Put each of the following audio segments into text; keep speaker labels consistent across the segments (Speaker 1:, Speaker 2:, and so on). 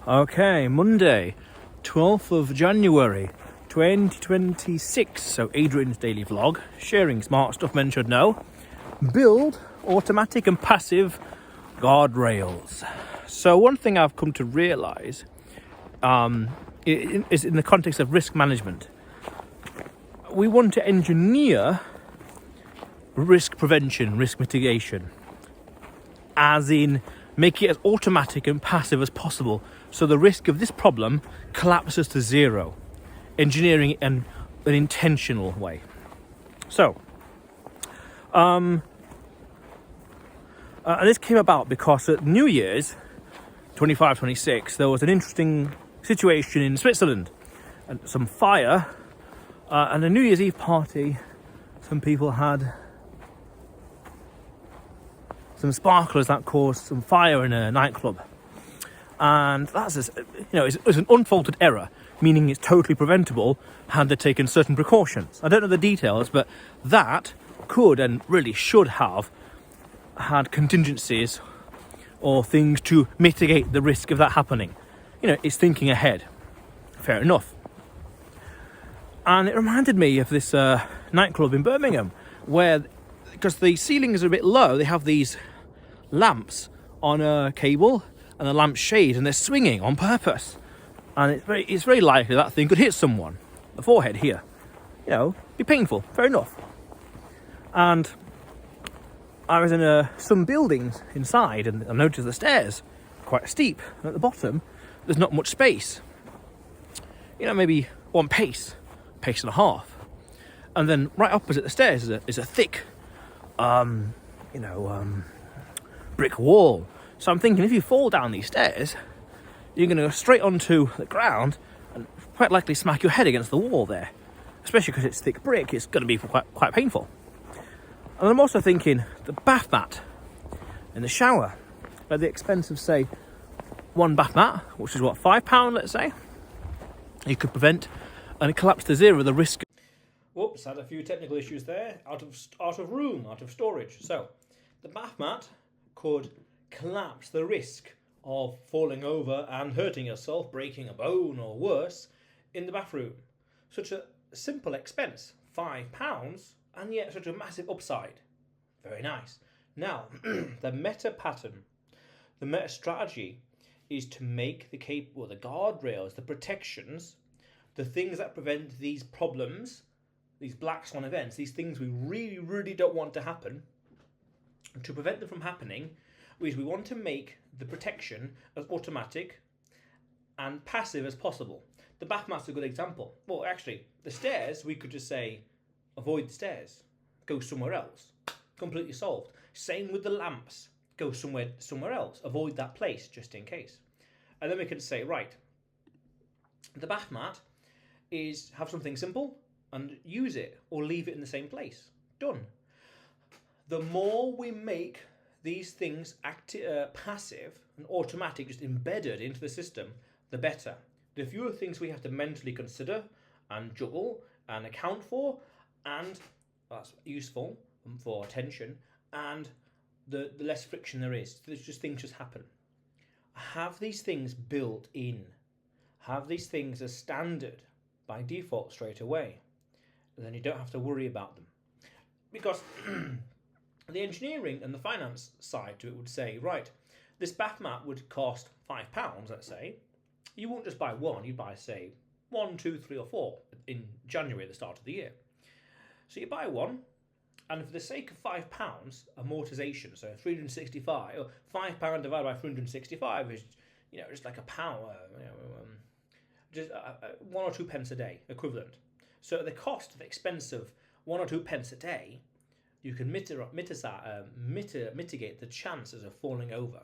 Speaker 1: Okay, Monday, 12th of January, 2026. So Adrian's daily vlog, sharing smart stuff men should know. Build automatic and passive guardrails. So one thing I've come to realise is in the context of risk management. We want to engineer risk prevention, risk mitigation, as in make it as automatic and passive as possible, so the risk of this problem collapses to zero. Engineering it in an intentional way. So, and this came about because at New Year's 25-26, there was an interesting situation in Switzerland, and some fire, and a New Year's Eve party. Some people had some sparklers that caused some fire in a nightclub, and it's an unfaulted error, meaning it's totally preventable had they taken certain precautions. I don't know the details, but that could and really should have had contingencies or things to mitigate the risk of that happening. It's thinking ahead. Fair enough. And it reminded me of this nightclub in Birmingham, where, because the ceilings are a bit low, they have these lamps on a cable and the lamp shade, and they're swinging on purpose. And it's very likely that thing could hit someone, the forehead here. Be painful. Fair enough. And I was in some buildings inside, and I noticed the stairs quite steep, and at the bottom there's not much space. Maybe one pace and a half. And then right opposite the stairs is a thick brick wall. So I'm thinking, if you fall down these stairs, you're going to go straight onto the ground and quite likely smack your head against the wall there. Especially because it's thick brick, it's going to be quite painful. And I'm also thinking, the bath mat in the shower, at the expense of, say, one bath mat, which is what, £5, let's say, you could prevent and collapse to zero the risk. Whoops, had a few technical issues there. Out of storage. So, the bath mat could collapse the risk of falling over and hurting yourself, breaking a bone or worse in the bathroom. Such a simple expense, £5, and yet such a massive upside. Very nice. Now, the meta pattern, the meta strategy is to make the guardrails, the protections, the things that prevent these problems, these black swan events, these things we really, really don't want to happen. To prevent them from happening, we want to make the protection as automatic and passive as possible. The bath mat's a good example. Well, actually, the stairs, we could just say, avoid the stairs, go somewhere else. Completely solved. Same with the lamps, go somewhere else, avoid that place just in case. And then we can say, right, the bath mat is have something simple and use it or leave it in the same place. Done. The more we make these things passive and automatic, just embedded into the system, the better. The fewer things we have to mentally consider and juggle and account for, and that's useful for attention, and the less friction there is. Things just happen. Have these things built in. Have these things as standard by default straight away. And then you don't have to worry about them. Because the engineering and the finance side to it would say, right, this bath mat would cost £5, let's say. You won't just buy one, you'd buy, say, 1, 2, 3 or 4 in January at the start of the year. So you buy one, and for the sake of £5 amortization, so 365, or £5 divided by 365 is, just like a pound, just 1 or 2 pence a day equivalent. So at the cost of expense of 1 or 2 pence a day, you can mitigate the chances of falling over.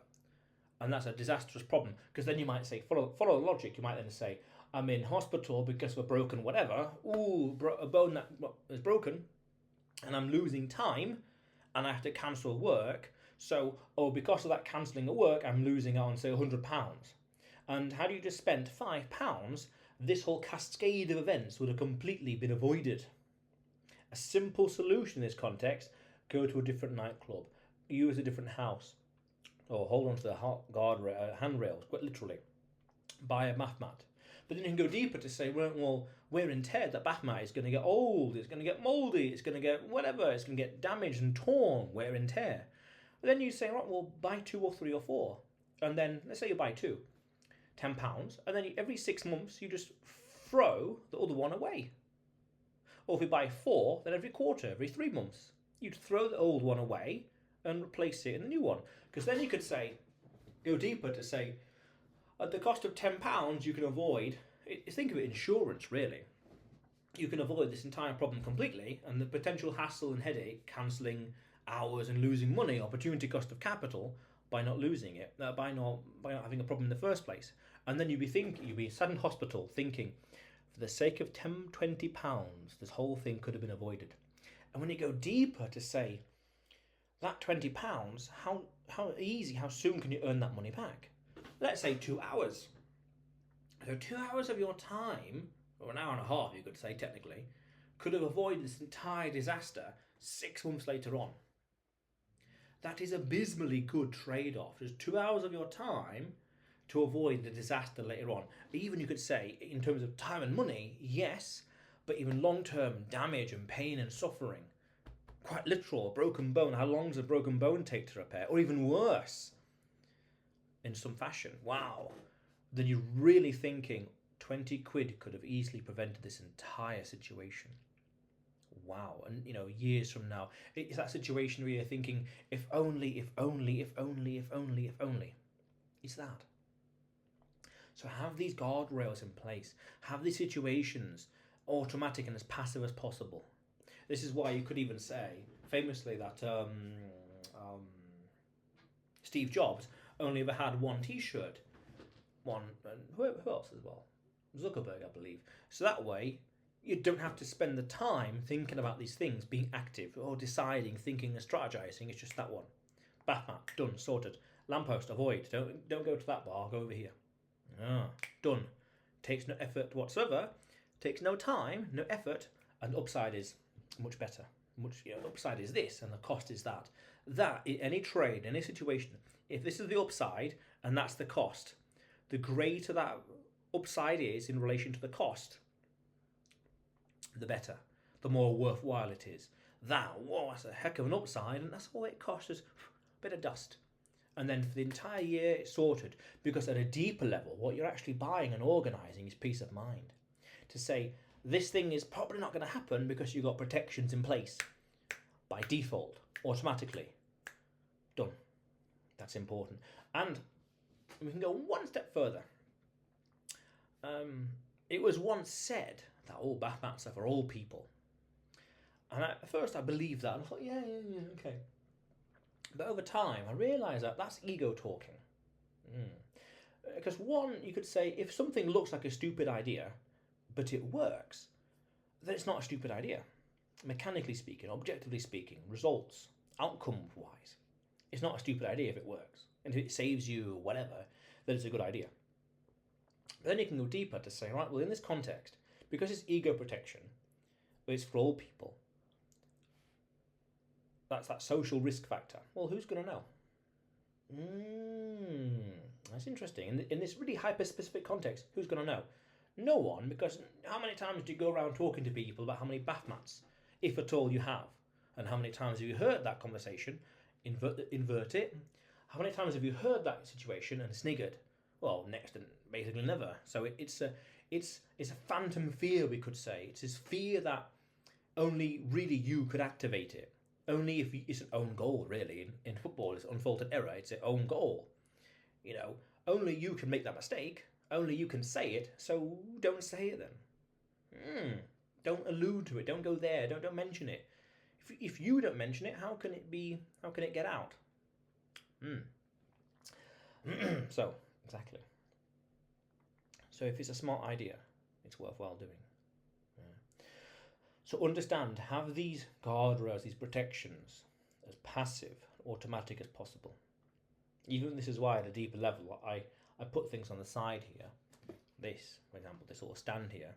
Speaker 1: And that's a disastrous problem, because then you might say, follow the logic, you might then say, I'm in hospital because of a broken whatever, a bone that is broken, and I'm losing time, and I have to cancel work, so, because of that cancelling of work, I'm losing out on, say, £100. And had you just spent £5, this whole cascade of events would have completely been avoided. A simple solution in this context, go to a different nightclub, use a different house, or hold on to the handrails, quite literally. buy a bath mat. But then you can go deeper to say, well, wear and tear, that bath mat is going to get old, it's going to get mouldy, it's going to get whatever, it's going to get damaged and torn, wear and tear. And then you say, right, well, buy 2 or 3 or 4. And then, let's say you buy 2, £10, and then every 6 months you just throw the other one away. Or if you buy 4, then every quarter, every 3 months, you'd throw the old one away and replace it in the new one. Because then you could say, go deeper to say, at the cost of £10, you can avoid, think of it, insurance really. You can avoid this entire problem completely, and the potential hassle and headache, cancelling hours and losing money, opportunity cost of capital, by not losing it, by not having a problem in the first place. And then you'd be sat in hospital thinking, for the sake of £10-20, this whole thing could have been avoided. And when you go deeper to say, that £20, how easy, how soon can you earn that money back? Let's say 2 hours. So 2 hours of your time, or an hour and a half you could say technically, could have avoided this entire disaster 6 months later on. That is abysmally good trade-off. There's 2 hours of your time to avoid the disaster later on. Even you could say, in terms of time and money, yes, but even long-term damage and pain and suffering. Quite literal, a broken bone. How long does a broken bone take to repair? Or even worse, in some fashion. Wow. Then you're really thinking 20 quid could have easily prevented this entire situation. Wow. And, years from now, it's that situation where you're thinking, if only, if only, if only, if only, if only. It's that. So have these guardrails in place. Have these situations automatic and as passive as possible. This is why you could even say, famously, that Steve Jobs only ever had one T-shirt. And who else as well? Zuckerberg, I believe. So that way, you don't have to spend the time thinking about these things, being active, or deciding, thinking and strategizing. It's just that one. Bath mat, done, sorted. Lamppost, avoid. Don't go to that bar, go over here. Done. Takes no effort whatsoever. Takes no time, no effort, and the upside is much better. The upside is this, and the cost is that. That, in any trade, any situation, if this is the upside, and that's the cost, the greater that upside is in relation to the cost, the better, the more worthwhile it is. That's a heck of an upside, and that's all it costs us, a bit of dust. And then for the entire year, it's sorted, because at a deeper level, what you're actually buying and organising is peace of mind. To say, this thing is probably not going to happen because you've got protections in place by default, automatically. Done. That's important. And we can go one step further. It was once said that all bath mats are for all people. And at first I believed that. And I thought, yeah, okay. But over time, I realised that that's ego talking. Because one, you could say, if something looks like a stupid idea, but it works, then it's not a stupid idea. Mechanically speaking, objectively speaking, results, outcome-wise, it's not a stupid idea if it works. And if it saves you whatever, then it's a good idea. But then you can go deeper to say, right, well, in this context, because it's ego protection, it's for all people, that's that social risk factor. Well, who's going to know? That's interesting. In this really hyper-specific context, who's going to know? No one, because how many times do you go around talking to people about how many bath mats, if at all you have? And how many times have you heard that conversation? Invert it. How many times have you heard that situation and sniggered? Well, next and basically never. So it's a phantom fear, we could say. It's this fear that only really you could activate it. Only if it's an own goal, really. In football, it's unfaulted error. It's an own goal. Only you can make that mistake. Only you can say it. So don't say it then. Don't allude to it. Don't go there. Don't mention it. If you don't mention it, how can it be? How can it get out? So exactly. So if it's a smart idea, it's worthwhile doing. So understand, have these guardrails, these protections, as passive, automatic as possible. Even this is why at a deeper level, I put things on the side here. This, for example, this little stand here,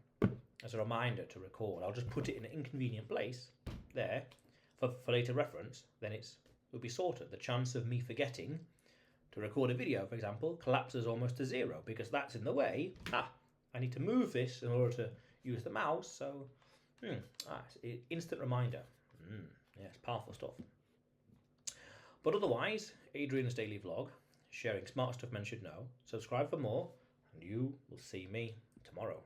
Speaker 1: as a reminder to record. I'll just put it in an inconvenient place there for later reference. Then it'll be sorted. The chance of me forgetting to record a video, for example, collapses almost to 0 because that's in the way. I need to move this in order to use the mouse, so instant reminder. Yes, powerful stuff. But otherwise, Adrian's daily vlog, sharing smart stuff men should know. Subscribe for more, and you will see me tomorrow.